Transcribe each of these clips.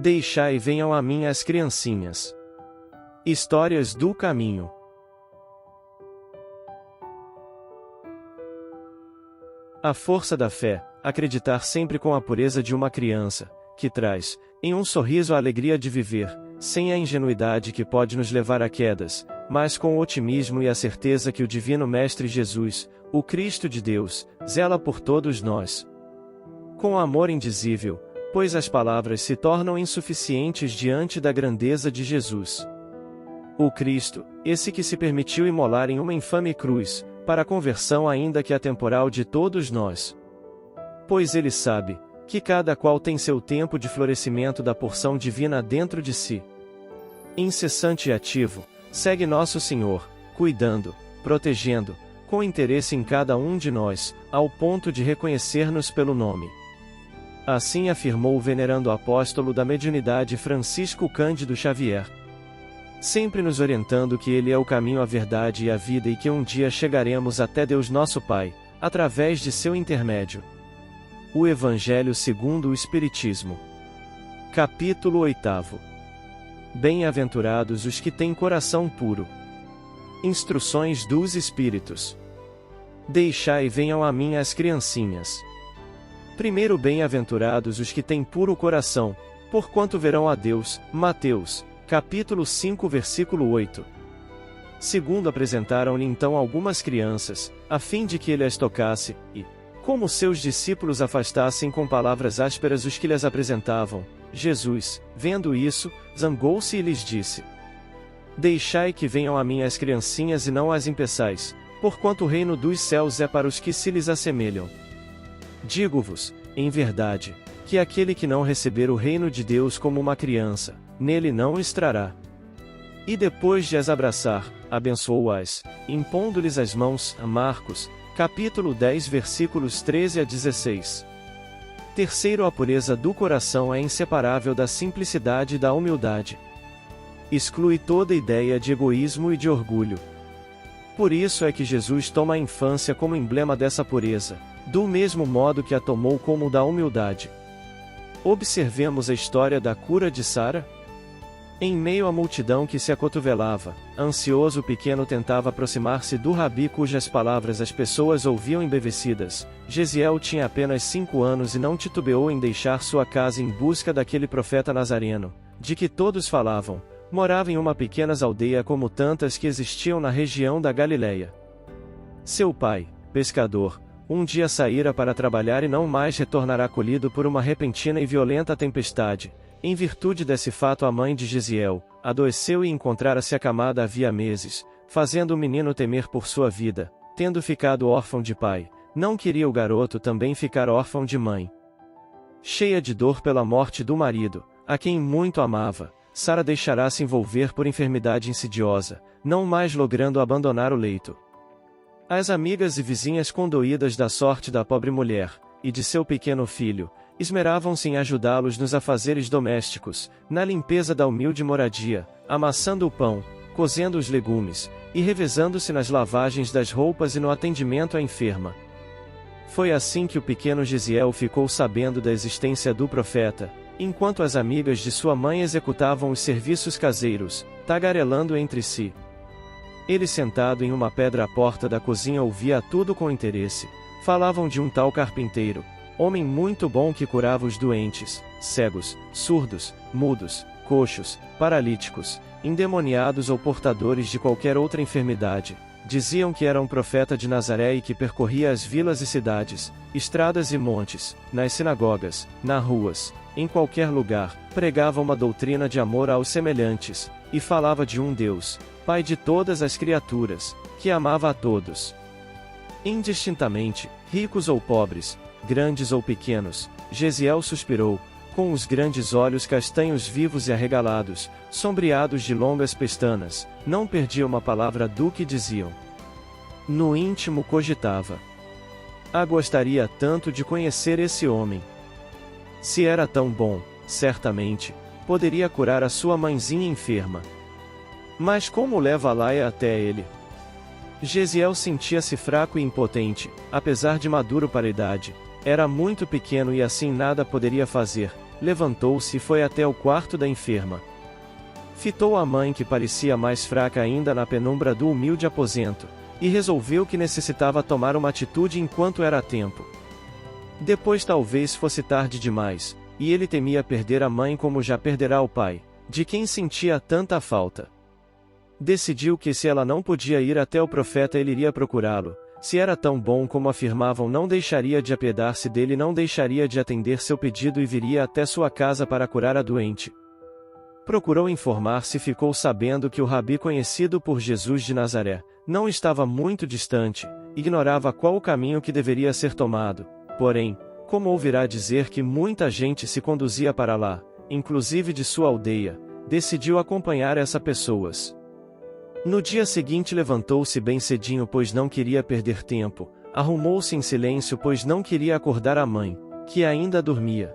Deixai e venham a mim as criancinhas. Histórias do caminho. A força da fé, acreditar sempre com a pureza de uma criança, que traz, em um sorriso a alegria de viver, sem a ingenuidade que pode nos levar a quedas, mas com o otimismo e a certeza que o Divino Mestre Jesus, o Cristo de Deus, zela por todos nós. Com amor indizível, pois as palavras se tornam insuficientes diante da grandeza de Jesus. O Cristo, esse que se permitiu imolar em uma infame cruz, para a conversão ainda que atemporal de todos nós. Pois ele sabe, que cada qual tem seu tempo de florescimento da porção divina dentro de si. Incessante e ativo, segue nosso Senhor, cuidando, protegendo, com interesse em cada um de nós, ao ponto de reconhecer-nos pelo nome. Assim afirmou o venerando apóstolo da mediunidade Francisco Cândido Xavier. Sempre nos orientando que ele é o caminho à verdade e à vida e que um dia chegaremos até Deus nosso Pai, através de seu intermédio. O Evangelho segundo o Espiritismo. Capítulo 8. Bem-aventurados os que têm coração puro. Instruções dos Espíritos. Deixai e venham a mim as criancinhas. Primeiro, bem-aventurados os que têm puro coração, porquanto verão a Deus. Mateus, capítulo 5, versículo 8. Segundo, apresentaram-lhe então algumas crianças, a fim de que ele as tocasse, e, como seus discípulos afastassem com palavras ásperas os que lhes apresentavam, Jesus, vendo isso, zangou-se e lhes disse: Deixai que venham a mim as criancinhas e não as impeçais, porquanto o reino dos céus é para os que se lhes assemelham. Digo-vos, em verdade, que aquele que não receber o reino de Deus como uma criança, nele não entrará. E depois de as abraçar, abençoou-as, impondo-lhes as mãos. Marcos, capítulo 10, versículos 13 a 16. Terceiro, a pureza do coração é inseparável da simplicidade e da humildade. Exclui toda ideia de egoísmo e de orgulho. Por isso é que Jesus toma a infância como emblema dessa pureza, do mesmo modo que a tomou como da humildade. Observemos a história da cura de Sara. Em meio à multidão que se acotovelava, ansioso o pequeno tentava aproximar-se do rabi cujas palavras as pessoas ouviam embevecidas. Gesiel tinha apenas 5 anos e não titubeou em deixar sua casa em busca daquele profeta nazareno, de que todos falavam. Morava em uma pequena aldeia como tantas que existiam na região da Galileia. Seu pai, pescador, um dia saíra para trabalhar e não mais retornará colhido por uma repentina e violenta tempestade. Em virtude desse fato, a mãe de Gesiel adoeceu e encontrara-se acamada havia meses, fazendo o menino temer por sua vida. Tendo ficado órfão de pai, não queria o garoto também ficar órfão de mãe. Cheia de dor pela morte do marido, a quem muito amava, Sara deixará-se envolver por enfermidade insidiosa, não mais logrando abandonar o leito. As amigas e vizinhas, condoídas da sorte da pobre mulher, e de seu pequeno filho, esmeravam-se em ajudá-los nos afazeres domésticos, na limpeza da humilde moradia, amassando o pão, cozendo os legumes, e revezando-se nas lavagens das roupas e no atendimento à enferma. Foi assim que o pequeno Gesiel ficou sabendo da existência do profeta, enquanto as amigas de sua mãe executavam os serviços caseiros, tagarelando entre si. Ele, sentado em uma pedra à porta da cozinha, ouvia tudo com interesse. Falavam de um tal carpinteiro, homem muito bom que curava os doentes, cegos, surdos, mudos, coxos, paralíticos, endemoniados ou portadores de qualquer outra enfermidade. Diziam que era um profeta de Nazaré e que percorria as vilas e cidades, estradas e montes, nas sinagogas, nas ruas, em qualquer lugar, pregava uma doutrina de amor aos semelhantes, e falava de um Deus, Pai de todas as criaturas, que amava a todos. Indistintamente, ricos ou pobres, grandes ou pequenos, Gesiel suspirou, com os grandes olhos castanhos vivos e arregalados, sombreados de longas pestanas, não perdia uma palavra do que diziam. No íntimo cogitava: gostaria tanto de conhecer esse homem. Se era tão bom, certamente, poderia curar a sua mãezinha enferma. Mas como leva Laia até ele? Gesiel sentia-se fraco e impotente, apesar de maduro para a idade. Era muito pequeno e assim nada poderia fazer, levantou-se e foi até o quarto da enferma. Fitou a mãe que parecia mais fraca ainda na penumbra do humilde aposento, e resolveu que necessitava tomar uma atitude enquanto era tempo. Depois talvez fosse tarde demais, e ele temia perder a mãe como já perderá o pai, de quem sentia tanta falta. Decidiu que se ela não podia ir até o profeta ele iria procurá-lo. Se era tão bom como afirmavam, não deixaria de apiedar-se dele, não deixaria de atender seu pedido e viria até sua casa para curar a doente. Procurou informar-se e ficou sabendo que o rabi conhecido por Jesus de Nazaré não estava muito distante, ignorava qual o caminho que deveria ser tomado. Porém, como ouvirá dizer que muita gente se conduzia para lá, inclusive de sua aldeia, decidiu acompanhar essas pessoas. No dia seguinte levantou-se bem cedinho pois não queria perder tempo, arrumou-se em silêncio pois não queria acordar a mãe, que ainda dormia.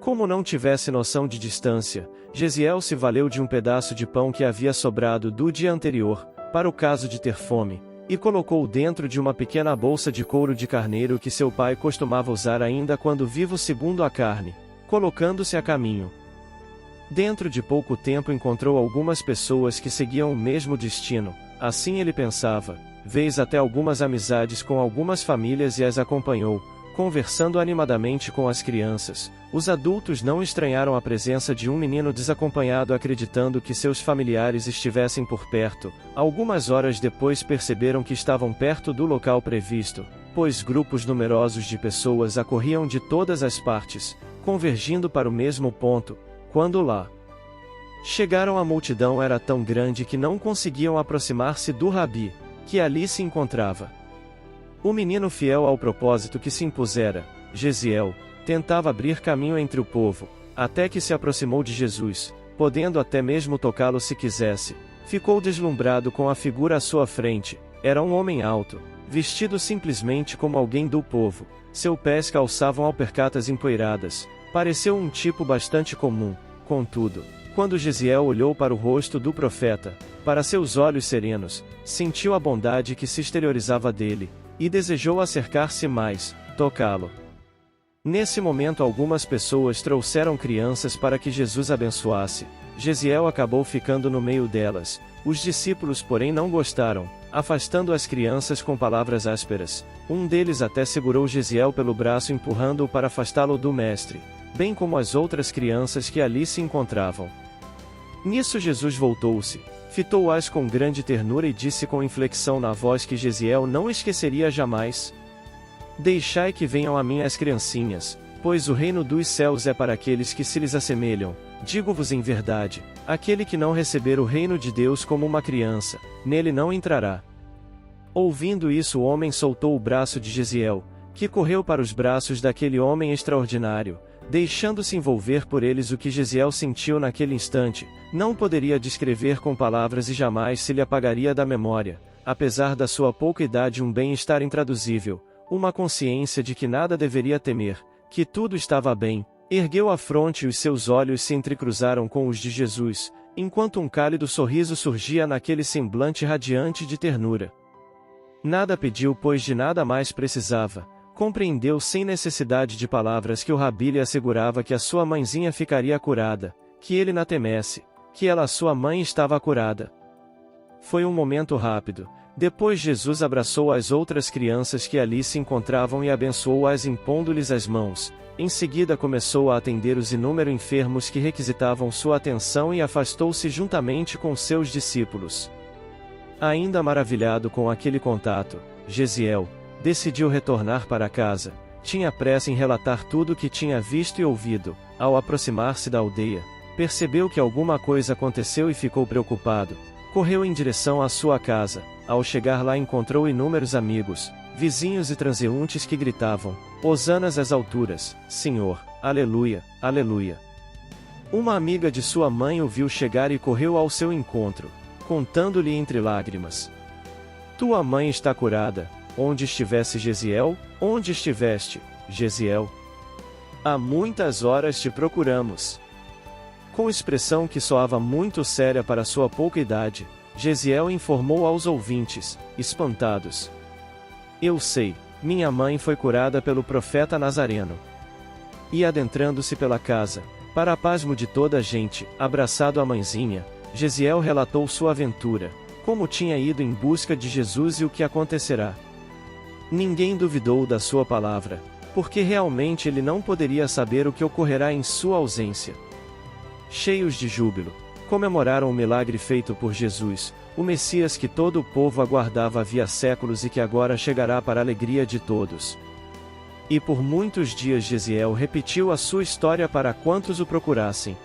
Como não tivesse noção de distância, Gesiel se valeu de um pedaço de pão que havia sobrado do dia anterior, para o caso de ter fome, e colocou dentro de uma pequena bolsa de couro de carneiro que seu pai costumava usar ainda quando vivo segundo a carne, colocando-se a caminho. Dentro de pouco tempo encontrou algumas pessoas que seguiam o mesmo destino, assim ele pensava, fez até algumas amizades com algumas famílias e as acompanhou, conversando animadamente com as crianças. Os adultos não estranharam a presença de um menino desacompanhado acreditando que seus familiares estivessem por perto. Algumas horas depois perceberam que estavam perto do local previsto, pois grupos numerosos de pessoas acorriam de todas as partes, convergindo para o mesmo ponto. Quando lá chegaram, a multidão era tão grande que não conseguiam aproximar-se do rabi, que ali se encontrava. O menino, fiel ao propósito que se impusera, Gesiel, tentava abrir caminho entre o povo, até que se aproximou de Jesus, podendo até mesmo tocá-lo se quisesse. Ficou deslumbrado com a figura à sua frente. Era um homem alto, vestido simplesmente como alguém do povo. Seus pés calçavam alpercatas empoeiradas. Pareceu um tipo bastante comum. Contudo, quando Gesiel olhou para o rosto do profeta, para seus olhos serenos, sentiu a bondade que se exteriorizava dele, e desejou acercar-se mais, tocá-lo. Nesse momento algumas pessoas trouxeram crianças para que Jesus abençoasse. Gesiel acabou ficando no meio delas. Os discípulos porém não gostaram, afastando as crianças com palavras ásperas. Um deles até segurou Gesiel pelo braço empurrando-o para afastá-lo do mestre, bem como as outras crianças que ali se encontravam. Nisso Jesus voltou-se, fitou-as com grande ternura e disse com inflexão na voz que Gesiel não esqueceria jamais: Deixai que venham a mim as criancinhas, pois o reino dos céus é para aqueles que se lhes assemelham. Digo-vos em verdade, aquele que não receber o reino de Deus como uma criança, nele não entrará. Ouvindo isso, o homem soltou o braço de Gesiel, que correu para os braços daquele homem extraordinário, deixando-se envolver por eles. O que Gesiel sentiu naquele instante, não poderia descrever com palavras e jamais se lhe apagaria da memória. Apesar da sua pouca idade, um bem-estar intraduzível, uma consciência de que nada deveria temer, que tudo estava bem. Ergueu a fronte e os seus olhos se entrecruzaram com os de Jesus, enquanto um cálido sorriso surgia naquele semblante radiante de ternura. Nada pediu, pois de nada mais precisava. Compreendeu sem necessidade de palavras que o rabi lhe assegurava que a sua mãezinha ficaria curada, que ele não temesse, que ela, sua mãe, estava curada. Foi um momento rápido. Depois Jesus abraçou as outras crianças que ali se encontravam e abençoou-as impondo-lhes as mãos. Em seguida começou a atender os inúmeros enfermos que requisitavam sua atenção e afastou-se juntamente com seus discípulos. Ainda maravilhado com aquele contato, Gesiel decidiu retornar para casa. Tinha pressa em relatar tudo o que tinha visto e ouvido. Ao aproximar-se da aldeia, percebeu que alguma coisa aconteceu e ficou preocupado. Correu em direção à sua casa. Ao chegar lá encontrou inúmeros amigos, vizinhos e transeuntes que gritavam: Hosanas às alturas, Senhor, aleluia, aleluia. Uma amiga de sua mãe o viu chegar e correu ao seu encontro, contando-lhe entre lágrimas: Tua mãe está curada. Onde estivesse Gesiel? Onde estiveste, Gesiel? Há muitas horas te procuramos. Com expressão que soava muito séria para sua pouca idade, Gesiel informou aos ouvintes, espantados: Eu sei, minha mãe foi curada pelo profeta Nazareno. E adentrando-se pela casa, para pasmo de toda a gente, abraçado à mãezinha, Gesiel relatou sua aventura, como tinha ido em busca de Jesus e o que acontecerá. Ninguém duvidou da sua palavra, porque realmente ele não poderia saber o que ocorrerá em sua ausência. Cheios de júbilo, comemoraram o milagre feito por Jesus, o Messias que todo o povo aguardava havia séculos e que agora chegará para a alegria de todos. E por muitos dias Gesiel repetiu a sua história para quantos o procurassem.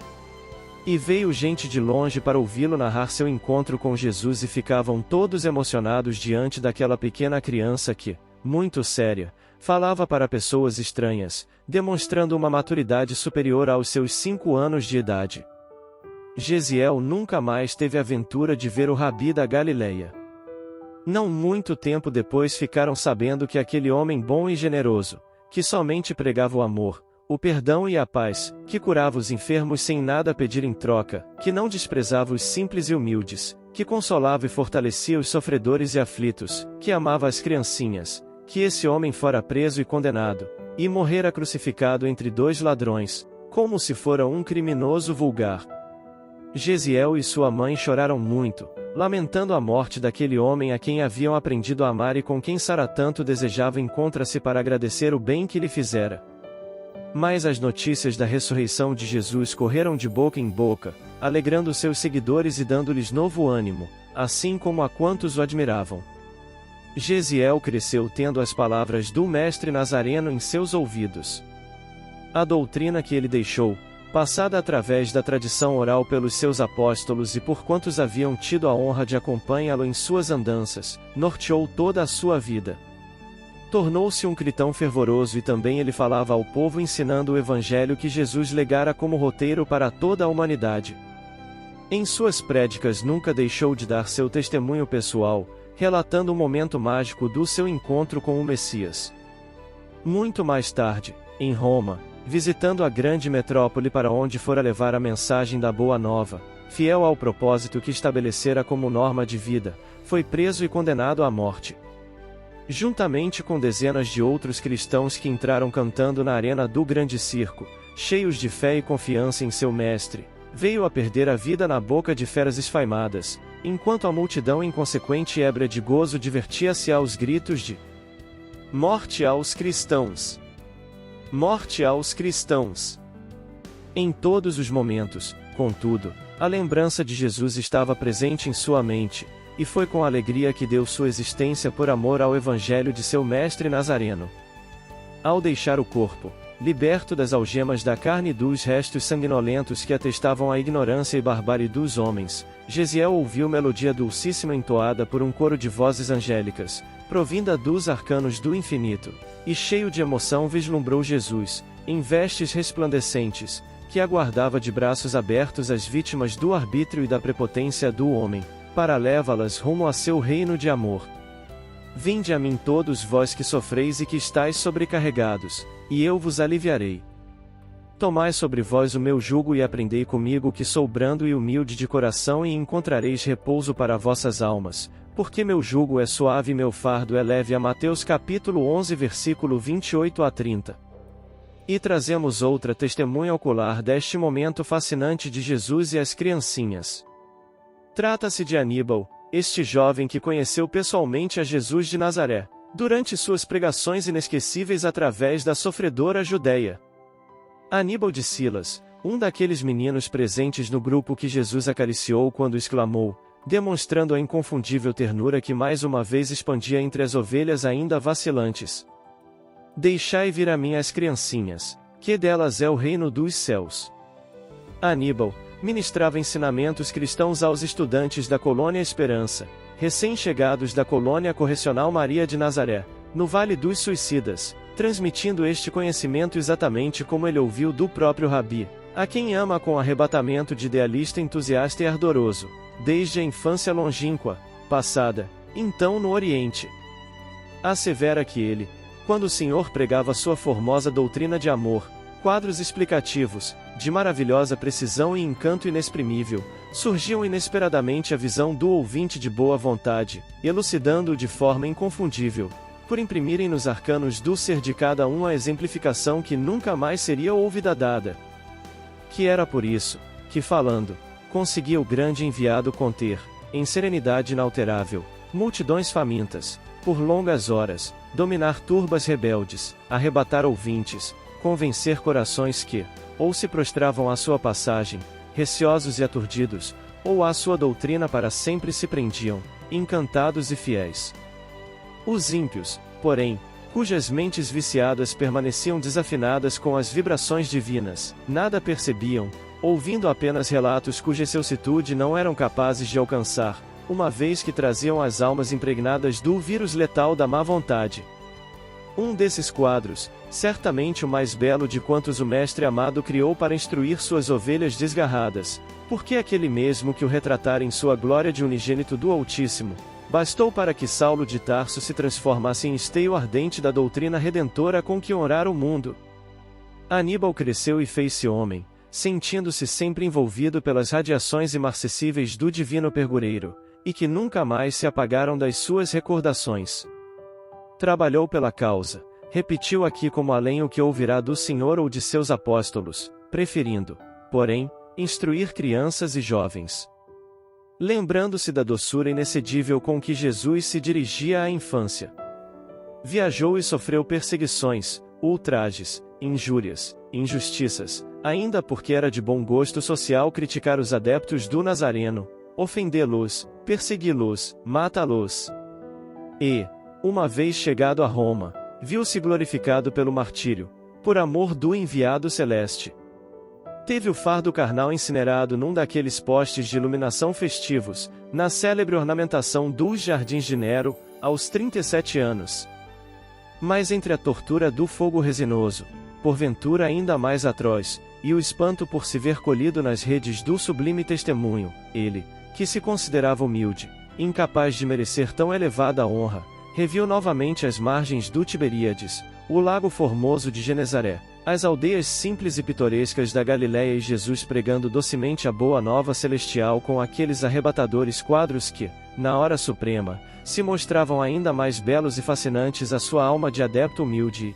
E veio gente de longe para ouvi-lo narrar seu encontro com Jesus e ficavam todos emocionados diante daquela pequena criança que, muito séria, falava para pessoas estranhas, demonstrando uma maturidade superior aos seus 5 anos de idade. Gesiel nunca mais teve a aventura de ver o Rabi da Galileia. Não muito tempo depois ficaram sabendo que aquele homem bom e generoso, que somente pregava o amor, o perdão e a paz, que curava os enfermos sem nada pedir em troca, que não desprezava os simples e humildes, que consolava e fortalecia os sofredores e aflitos, que amava as criancinhas, que esse homem fora preso e condenado, e morrera crucificado entre 2 ladrões, como se fora um criminoso vulgar. Gesiel e sua mãe choraram muito, lamentando a morte daquele homem a quem haviam aprendido a amar e com quem Sara tanto desejava encontrar-se para agradecer o bem que lhe fizera. Mas as notícias da ressurreição de Jesus correram de boca em boca, alegrando seus seguidores e dando-lhes novo ânimo, assim como a quantos o admiravam. Gesiel cresceu tendo as palavras do Mestre Nazareno em seus ouvidos. A doutrina que ele deixou, passada através da tradição oral pelos seus apóstolos e por quantos haviam tido a honra de acompanhá-lo em suas andanças, norteou toda a sua vida. Tornou-se um cristão fervoroso e também ele falava ao povo ensinando o evangelho que Jesus legara como roteiro para toda a humanidade. Em suas prédicas nunca deixou de dar seu testemunho pessoal, relatando o momento mágico do seu encontro com o Messias. Muito mais tarde, em Roma, visitando a grande metrópole para onde fora levar a mensagem da Boa Nova, fiel ao propósito que estabelecera como norma de vida, foi preso e condenado à morte. Juntamente com dezenas de outros cristãos que entraram cantando na arena do grande circo, cheios de fé e confiança em seu mestre, veio a perder a vida na boca de feras esfaimadas, enquanto a multidão inconsequente e ébria de gozo divertia-se aos gritos de "Morte aos cristãos! Morte aos cristãos!" Em todos os momentos, contudo, a lembrança de Jesus estava presente em sua mente, e foi com alegria que deu sua existência por amor ao evangelho de seu mestre Nazareno. Ao deixar o corpo, liberto das algemas da carne e dos restos sanguinolentos que atestavam a ignorância e barbárie dos homens, Gesiel ouviu melodia dulcíssima entoada por um coro de vozes angélicas, provinda dos arcanos do infinito, e cheio de emoção vislumbrou Jesus, em vestes resplandecentes, que aguardava de braços abertos as vítimas do arbítrio e da prepotência do homem, para levá-las rumo a seu reino de amor. Vinde a mim todos vós que sofreis e que estáis sobrecarregados, e eu vos aliviarei. Tomai sobre vós o meu jugo e aprendei comigo que sou brando e humilde de coração e encontrareis repouso para vossas almas, porque meu jugo é suave e meu fardo é leve. A Mateus capítulo 11 versículo 28 a 30. E trazemos outra testemunha ocular deste momento fascinante de Jesus e as criancinhas. Trata-se de Aníbal, este jovem que conheceu pessoalmente a Jesus de Nazaré, durante suas pregações inesquecíveis através da sofredora Judeia. Aníbal de Silas, um daqueles meninos presentes no grupo que Jesus acariciou quando exclamou, demonstrando a inconfundível ternura que mais uma vez expandia entre as ovelhas ainda vacilantes: "Deixai vir a mim as criancinhas, que delas é o reino dos céus." Aníbal ministrava ensinamentos cristãos aos estudantes da Colônia Esperança, recém-chegados da Colônia Correcional Maria de Nazaré, no Vale dos Suicidas, transmitindo este conhecimento exatamente como ele ouviu do próprio Rabi, a quem ama com arrebatamento de idealista entusiasta e ardoroso, desde a infância longínqua, passada, então no Oriente. Assevera que ele, quando o Senhor pregava sua formosa doutrina de amor, quadros explicativos, de maravilhosa precisão e encanto inexprimível, surgiam inesperadamente à visão do ouvinte de boa vontade, elucidando-o de forma inconfundível. por imprimirem nos arcanos do ser de cada um a exemplificação que nunca mais seria ouvida dada. Que era por isso, que falando, conseguia o grande enviado conter, em serenidade inalterável, multidões famintas, por longas horas, dominar turbas rebeldes, arrebatar ouvintes, convencer corações que, ou se prostravam à sua passagem, receosos e aturdidos, ou à sua doutrina para sempre se prendiam, encantados e fiéis. Os ímpios, porém, cujas mentes viciadas permaneciam desafinadas com as vibrações divinas, nada percebiam, ouvindo apenas relatos cuja excelsitude não eram capazes de alcançar, uma vez que traziam as almas impregnadas do vírus letal da má vontade. Um desses quadros, certamente o mais belo de quantos o Mestre amado criou para instruir suas ovelhas desgarradas, porque aquele mesmo que o retratara em sua glória de unigênito do Altíssimo, bastou para que Saulo de Tarso se transformasse em esteio ardente da doutrina redentora com que honrar o mundo. Aníbal cresceu e fez-se homem, sentindo-se sempre envolvido pelas radiações imarcessíveis do divino pergureiro, e que nunca mais se apagaram das suas recordações. Trabalhou pela causa, repetiu aqui como além o que ouvirá do Senhor ou de seus apóstolos, preferindo, porém, instruir crianças e jovens. Lembrando-se da doçura inexcedível com que Jesus se dirigia à infância. Viajou e sofreu perseguições, ultrajes, injúrias, injustiças, ainda porque era de bom gosto social criticar os adeptos do Nazareno, ofendê-los, persegui-los, matá-los. E, uma vez chegado a Roma, viu-se glorificado pelo martírio, por amor do enviado celeste. Teve o fardo carnal incinerado num daqueles postes de iluminação festivos, na célebre ornamentação dos Jardins de Nero, aos 37 anos. Mas entre a tortura do fogo resinoso, porventura ainda mais atroz, e o espanto por se ver colhido nas redes do sublime testemunho, ele, que se considerava humilde, incapaz de merecer tão elevada honra, reviu novamente as margens do Tiberíades, o lago formoso de Genezaré, as aldeias simples e pitorescas da Galiléia e Jesus pregando docemente a boa nova celestial com aqueles arrebatadores quadros que, na hora suprema, se mostravam ainda mais belos e fascinantes à sua alma de adepto humilde e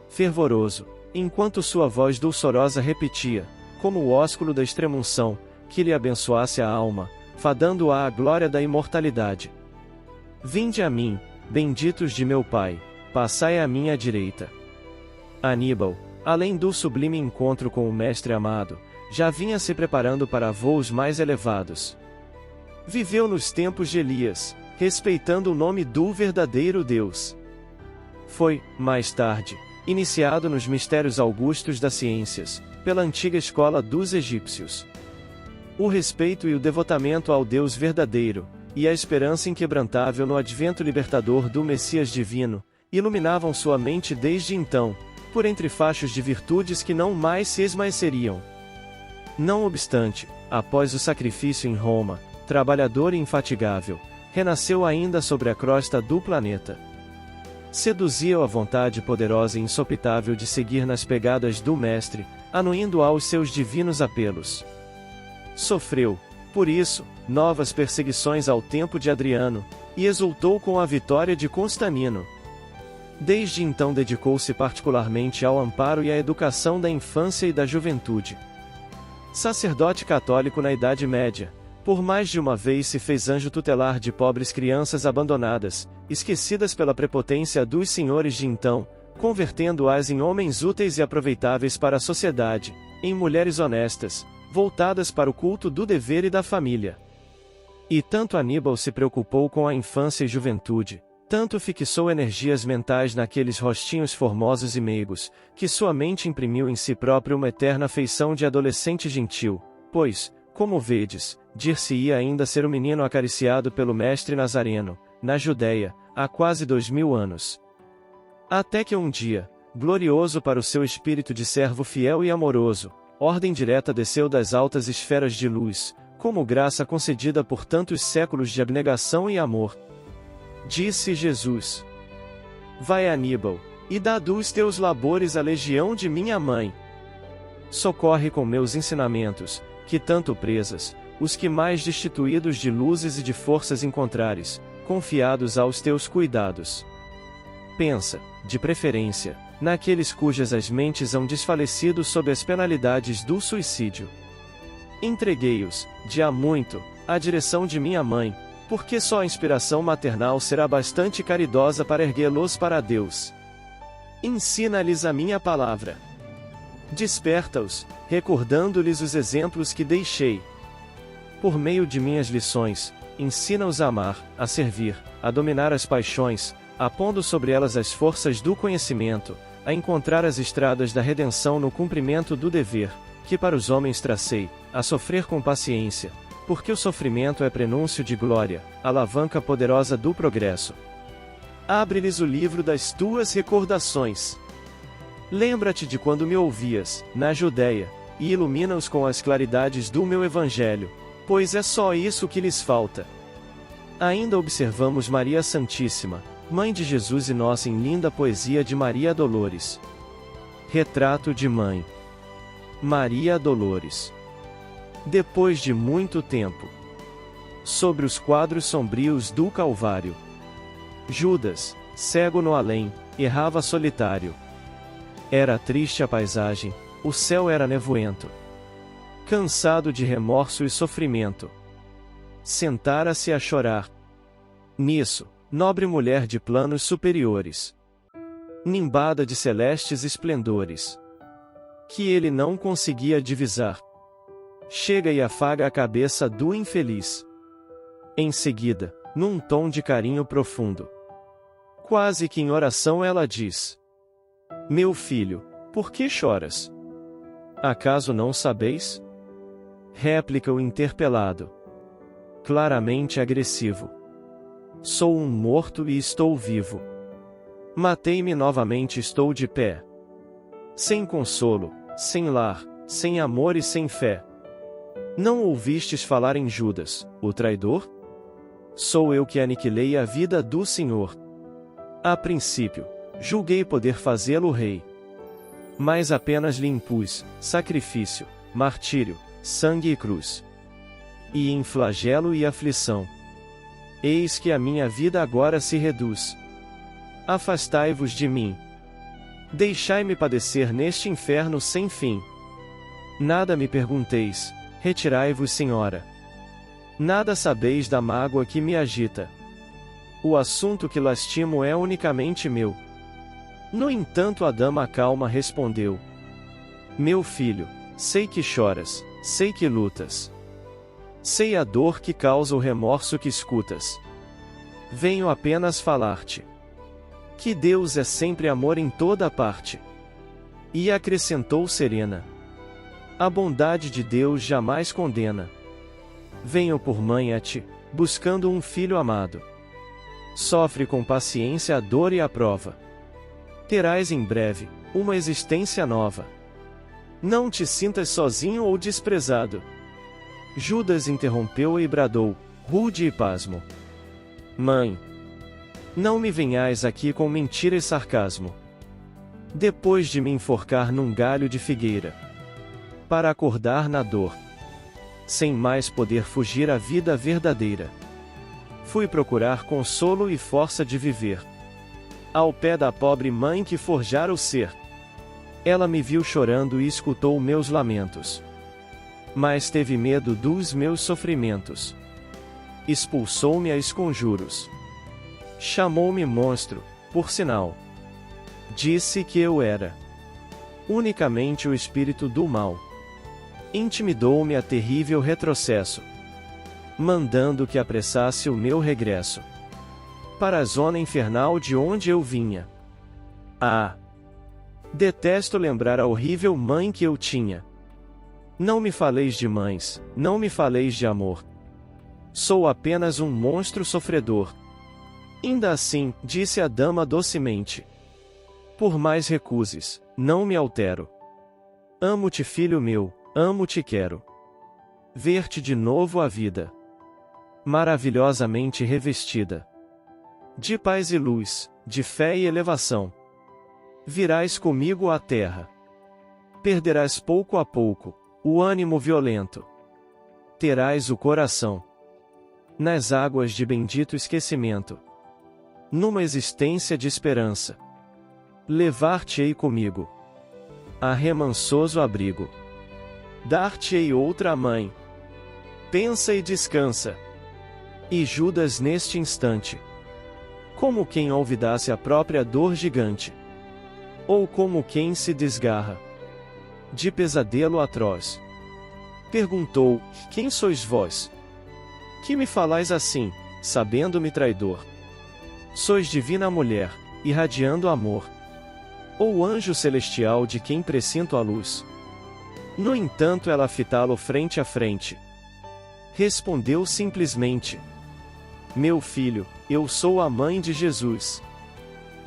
fervoroso, enquanto sua voz dulçorosa repetia, como o ósculo da extrema-unção, que lhe abençoasse a alma, fadando-a à glória da imortalidade. Vinde a mim, benditos de meu Pai, passai à minha direita. Aníbal, além do sublime encontro com o Mestre amado, já vinha se preparando para voos mais elevados. Viveu nos tempos de Elias, respeitando o nome do verdadeiro Deus. Foi, mais tarde, iniciado nos mistérios augustos das ciências, pela antiga escola dos egípcios. O respeito e o devotamento ao Deus verdadeiro, e a esperança inquebrantável no advento libertador do Messias divino, iluminavam sua mente desde então, por entre fachos de virtudes que não mais se esmaeceriam. Não obstante, após o sacrifício em Roma, trabalhador e infatigável, renasceu ainda sobre a crosta do planeta. Seduzia-o a vontade poderosa e insopitável de seguir nas pegadas do Mestre, anuindo aos seus divinos apelos. Sofreu, por isso, novas perseguições ao tempo de Adriano, e exultou com a vitória de Constantino. Desde então dedicou-se particularmente ao amparo e à educação da infância e da juventude. Sacerdote católico na Idade Média, por mais de uma vez se fez anjo tutelar de pobres crianças abandonadas, esquecidas pela prepotência dos senhores de então, convertendo-as em homens úteis e aproveitáveis para a sociedade, em mulheres honestas, voltadas para o culto do dever e da família. E tanto Aníbal se preocupou com a infância e juventude, tanto fixou energias mentais naqueles rostinhos formosos e meigos, que sua mente imprimiu em si próprio uma eterna feição de adolescente gentil, pois, como vedes, dir-se-ia ainda ser um menino acariciado pelo Mestre Nazareno, na Judéia, há quase 2000 anos. Até que um dia, glorioso para o seu espírito de servo fiel e amoroso, ordem direta desceu das altas esferas de luz, como graça concedida por tantos séculos de abnegação e amor. Disse Jesus: Vai, Aníbal, e dá dos teus labores à legião de minha mãe. Socorre com meus ensinamentos, que tanto presas, os que mais destituídos de luzes e de forças encontrares, confiados aos teus cuidados. Pensa, de preferência, naqueles cujas as mentes hão desfalecido sob as penalidades do suicídio. Entreguei-os, de há muito, à direção de minha mãe, porque só a inspiração maternal será bastante caridosa para erguê-los para Deus. Ensina-lhes a minha palavra. Desperta-os, recordando-lhes os exemplos que deixei. Por meio de minhas lições, ensina-os a amar, a servir, a dominar as paixões, apondo sobre elas as forças do conhecimento, a encontrar as estradas da redenção no cumprimento do dever, que para os homens tracei, a sofrer com paciência, porque o sofrimento é prenúncio de glória, alavanca poderosa do progresso. Abre-lhes o livro das tuas recordações. Lembra-te de quando me ouvias, na Judéia, e ilumina-os com as claridades do meu evangelho, pois é só isso que lhes falta. Ainda observamos Maria Santíssima, Mãe de Jesus e nossa em linda poesia de Maria Dolores. Retrato de Mãe. Maria Dolores. Depois de muito tempo. Sobre os quadros sombrios do Calvário. Judas, cego no além, errava solitário. Era triste a paisagem, o céu era nevoento. Cansado de remorso e sofrimento, sentara-se a chorar. Nisso, nobre mulher de planos superiores, nimbada de celestes esplendores, que ele não conseguia divisar, chega e afaga a cabeça do infeliz. Em seguida, num tom de carinho profundo, quase que em oração ela diz: Meu filho, por que choras? Acaso não sabeis? Réplica o interpelado, claramente agressivo. Sou um morto e estou vivo. Matei-me novamente, estou de pé. Sem consolo, sem lar, sem amor e sem fé. Não ouvistes falar em Judas, o traidor? Sou eu que aniquilei a vida do Senhor. A princípio, julguei poder fazê-lo rei. Mas apenas lhe impus sacrifício, martírio, sangue e cruz. E em flagelo e aflição. Eis que a minha vida agora se reduz. Afastai-vos de mim. Deixai-me padecer neste inferno sem fim. Nada me pergunteis, retirai-vos, Senhora. Nada sabeis da mágoa que me agita. O assunto que lastimo é unicamente meu. No entanto, a dama calma respondeu: Meu filho, sei que choras, sei que lutas. Sei a dor que causa o remorso que escutas. Venho apenas falar-te que Deus é sempre amor em toda parte. E acrescentou serena: A bondade de Deus jamais condena. Venho por mãe a ti, buscando um filho amado. Sofre com paciência a dor e a prova. Terás em breve uma existência nova. Não te sintas sozinho ou desprezado. Judas interrompeu e bradou, rude e pasmo: Mãe, não me venhais aqui com mentira e sarcasmo. Depois de me enforcar num galho de figueira, para acordar na dor, sem mais poder fugir à vida verdadeira, fui procurar consolo e força de viver, ao pé da pobre mãe que forjara o ser. Ela me viu chorando e escutou meus lamentos, mas teve medo dos meus sofrimentos. Expulsou-me a esconjuros. Chamou-me monstro, por sinal. Disse que eu era unicamente o espírito do mal. Intimidou-me a terrível retrocesso, mandando que apressasse o meu regresso para a zona infernal de onde eu vinha. Ah! Detesto lembrar a horrível mãe que eu tinha. Não me faleis de mães, não me faleis de amor. Sou apenas um monstro sofredor. Ainda assim, disse a dama docemente, por mais recuses, não me altero. Amo-te, filho meu, amo-te, quero ver-te de novo a vida, maravilhosamente revestida de paz e luz, de fé e elevação. Virás comigo à terra. Perderás pouco a pouco o ânimo violento. Terás o coração nas águas de bendito esquecimento. numa existência de esperança. Levar-te-ei comigo a remansoso abrigo. Dar-te-ei outra mãe. Pensa e descansa. E Judas neste instante, como quem olvidasse a própria dor gigante, ou como quem se desgarra de pesadelo atroz, perguntou: Quem sois vós? Que me falais assim, sabendo-me traidor? Sois divina mulher, irradiando amor, ou anjo celestial de quem presinto a luz? No entanto, ela fitá-lo frente a frente, respondeu simplesmente: Meu filho, eu sou a mãe de Jesus.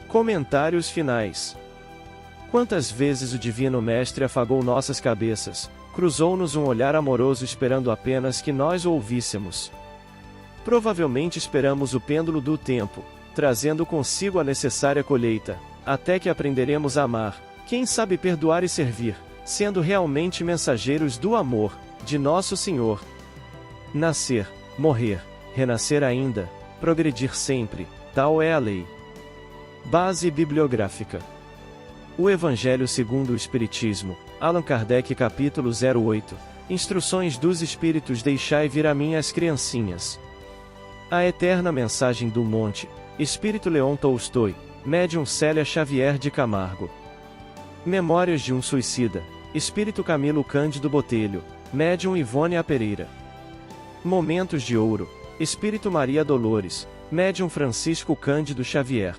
Comentários finais. Quantas vezes o Divino Mestre afagou nossas cabeças, cruzou-nos um olhar amoroso esperando apenas que nós o ouvíssemos. Provavelmente esperamos o pêndulo do tempo, trazendo consigo a necessária colheita, até que aprenderemos a amar, quem sabe perdoar e servir, sendo realmente mensageiros do amor, de Nosso Senhor. Nascer, morrer, renascer ainda, progredir sempre, tal é a lei. Base bibliográfica. O Evangelho segundo o Espiritismo, Allan Kardec capítulo 08, Instruções dos Espíritos. Deixai vir a mim as criancinhas. A Eterna Mensagem do Monte, Espírito Leon Tolstói, Médium Célia Xavier de Camargo. Memórias de um Suicida, Espírito Camilo Cândido Botelho, Médium Ivone Pereira. Momentos de Ouro, Espírito Maria Dolores, Médium Francisco Cândido Xavier.